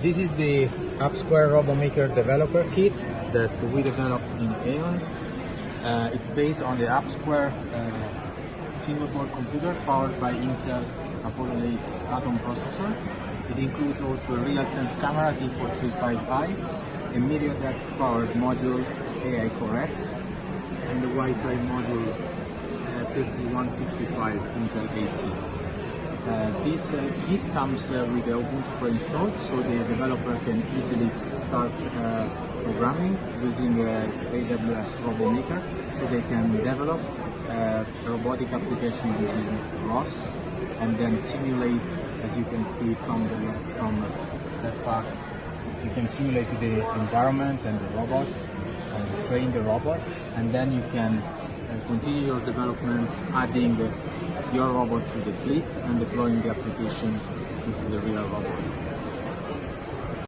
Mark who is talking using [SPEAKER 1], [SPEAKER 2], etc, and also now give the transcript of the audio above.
[SPEAKER 1] This is the AppSquare RoboMaker developer kit that we developed in AAEON. It's based on the AppSquare single-board computer powered by Intel Apollo 8 Atom processor. It includes also a RealSense camera D435i, a Myriad powered module AI Core X, and the Wi-Fi module 3165 Intel AC. This kit comes with the Ubuntu pre-installed, so the developer can easily start programming using AWS RoboMaker, so they can develop a robotic application using ROS and then simulate, as you can see from that part, you can simulate the environment and the robots and train the robot, and then you can continue your development, adding your robot to the fleet and deploying the application into the real robot.